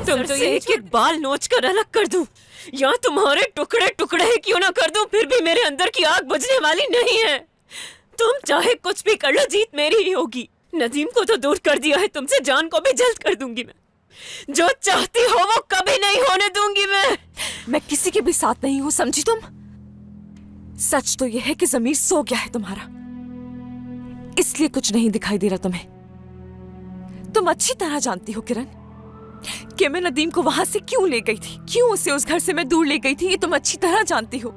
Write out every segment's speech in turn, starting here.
तुम तो ये एक एक बाल नोच कर अलग कर दूं या तुम्हारे टुकड़े टुकड़े ही क्यों ना कर दूं, फिर भी मेरे अंदर की आग बुझने वाली नहीं है। तुम चाहे कुछ भी कर लो, जीत मेरी ही होगी। नदीम को तो दूर कर दिया है तुमसे, जान को भी जल्द कर दूंगी मैं। जो चाहती हो वो कभी नहीं होने दूंगी मैं किसी के भी साथ नहीं हूं, समझी तुम? सच तो यह है कि ज़मीर सो गया है तुम्हारा, इसलिए कुछ नहीं दिखाई दे रहा तुम्हें। तुम अच्छी तरह जानती हो किरण कि मैं नदीम को वहां से क्यों ले गई थी, क्यों उसे उस घर से मैं दूर ले गई थी, ये तुम अच्छी तरह जानती हो।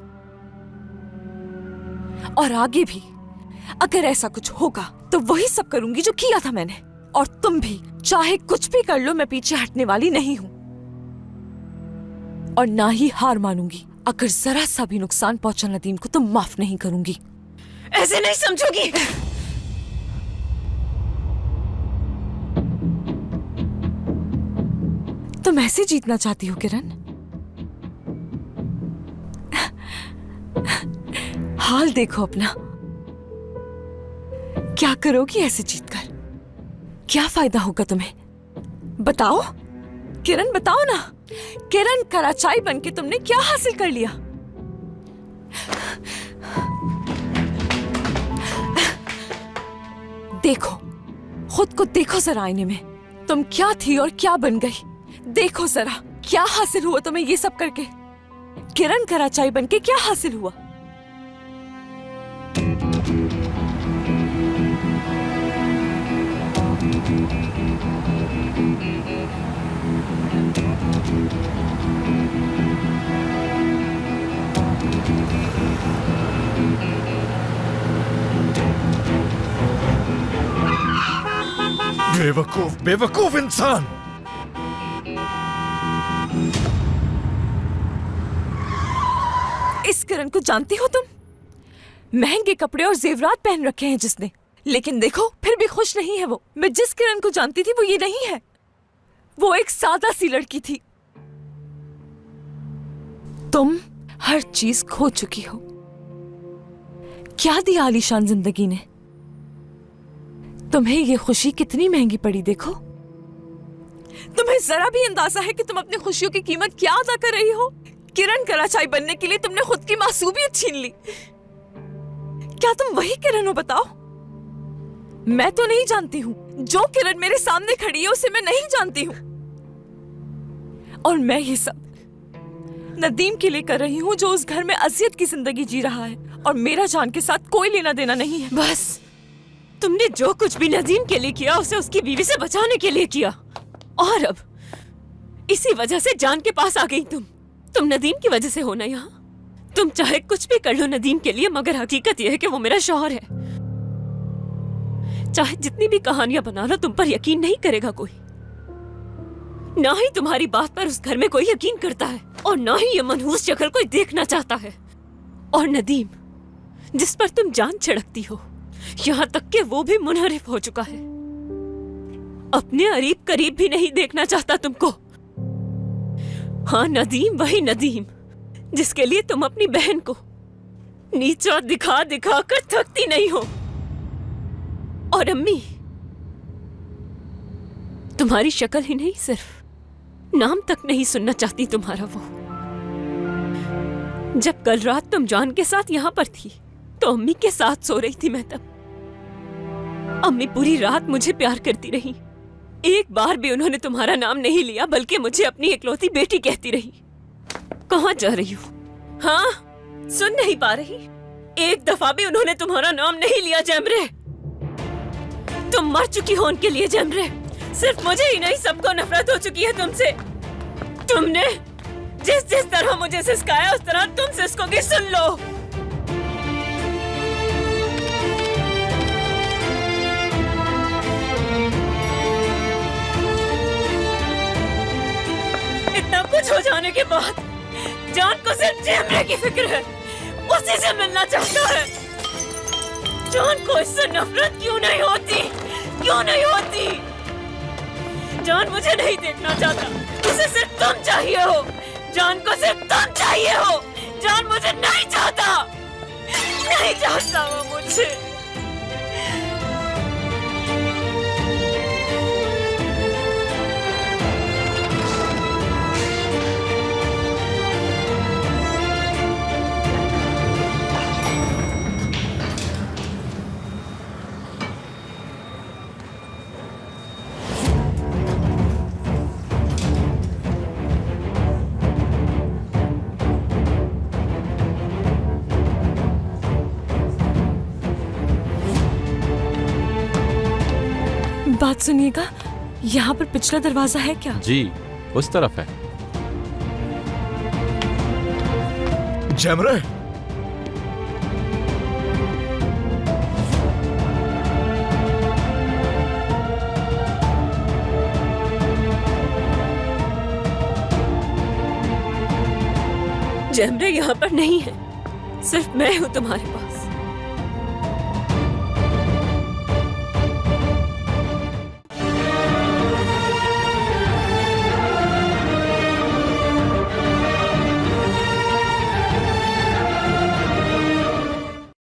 और आगे भी अगर ऐसा कुछ होगा तो वही सब करूंगी जो किया था मैंने। और तुम भी चाहे कुछ भी कर लो, मैं पीछे हटने वाली नहीं हूं और ना ही हार मानूंगी। अगर जरा सा भी नुकसान पहुंचा नदीम को तो माफ नहीं करूंगी। ऐसे नहीं समझोगी। तुम ऐसे जीतना चाहती हो किरण? हाल देखो अपना, क्या करोगी ऐसे जीतकर? क्या फायदा होगा तुम्हें? बताओ किरण, बताओ ना। किरण, कराचाई बनके तुमने क्या हासिल कर लिया? देखो, खुद को देखो जरा आईने में। तुम क्या थी और क्या बन गई, देखो जरा। क्या हासिल हुआ तुम्हें ये सब करके? किरण कराचाई बनके क्या हासिल हुआ? बेवकूफ बेवकूफ इंसान। इस किरण को जानती हो तुम? महंगे कपड़े और जेवरात पहन रखे हैं जिसने, लेकिन देखो फिर भी खुश नहीं है वो। मैं जिस किरण को जानती थी वो ये नहीं है, वो एक सादा सी लड़की थी। तुम हर चीज खो चुकी हो। क्या दिया आलीशान जिंदगी ने? तुम्हें ये खुशी कितनी महंगी पड़ी देखो। तुम्हें जरा भी अंदाजा है कि तुम अपनी खुशियों की कीमत क्या अदा कर रही हो? किरण कराचाई बनने के लिए तुमने खुद की मासूमियत छीन ली। क्या तुम वही किरण हो बताओ? मैं तो नहीं जानती हूं। जो किरण मेरे सामने खड़ी है उसे मैं नहीं जानती हूं। और मैं ये सब नदीम के लिए कर रही हूं, जो उस घर में अजियत की जिंदगी जी रहा है और मेरा जान के साथ कोई लेना देना नहीं है। बस, तुमने जो कुछ भी नदीम के लिए किया उसे उसकी बीवी से बचाने के लिए किया, और अब इसी वजह से जान के पास आ गई तुम नदीम की वजह से हो ना यहाँ। तुम चाहे कुछ भी कर लो नदीम के लिए, मगर हकीकत यह है कि वो मेरा शौहर है। चाहे जितनी भी कहानियां बना लो, तुम पर यकीन नहीं करेगा कोई। ना ही तुम्हारी बात पर उस घर में कोई यकीन करता है, और ना ही ये मनहूस शक्ल कोई देखना चाहता है। और नदीम, जिस पर तुम जान छिड़कती हो, यहाँ तक कि वो भी मुनहरिफ हो चुका है। अपने अरीब करीब भी नहीं देखना चाहता तुमको। हाँ, नदीम, वही नदीम जिसके लिए तुम अपनी बहन को नीचा दिखा दिखा कर थकती नहीं हो। और अम्मी, तुम्हारी शक्ल ही नहीं, सिर्फ नाम तक नहीं सुनना चाहती तुम्हारा वो। जब कल रात तुम जान के साथ यहाँ पर थी तो अम्मी के साथ सो रही थी मैं तब। अम्मी पूरी रात मुझे प्यार करती रही, एक बार भी उन्होंने तुम्हारा नाम नहीं लिया, बल्कि मुझे अपनी इकलौती बेटी कहती रही। कहाँ जा रही हो? हाँ, सुन नहीं पा रही? एक दफा भी उन्होंने तुम्हारा नाम नहीं लिया जैमरे। तुम मर चुकी हो उनके लिए जैमरे। सिर्फ मुझे ही नहीं, सबको नफरत हो चुकी है तुमसे। तुमने जिस जिस तरह मुझे सिसकाया उस तरह तुम सिसकोगी, सुन लो। इतना कुछ हो जाने के बाद जान को सिर्फ जैमरे की फिक्र है, उसी से मिलना चाहता है। जान को इससे नफरत क्यों नहीं होती? क्यों नहीं होती? जान मुझे नहीं देखना चाहता, उसे सिर्फ तुम चाहिए हो। जान को सिर्फ तुम चाहिए हो। जान मुझे नहीं चाहता, नहीं चाहता वो मुझे। बात सुनिएगा, यहाँ पर पिछला दरवाजा है क्या? जी, उस तरफ है। जैमरे, जैमरे यहाँ पर नहीं है, सिर्फ मैं हूँ तुम्हारे पास।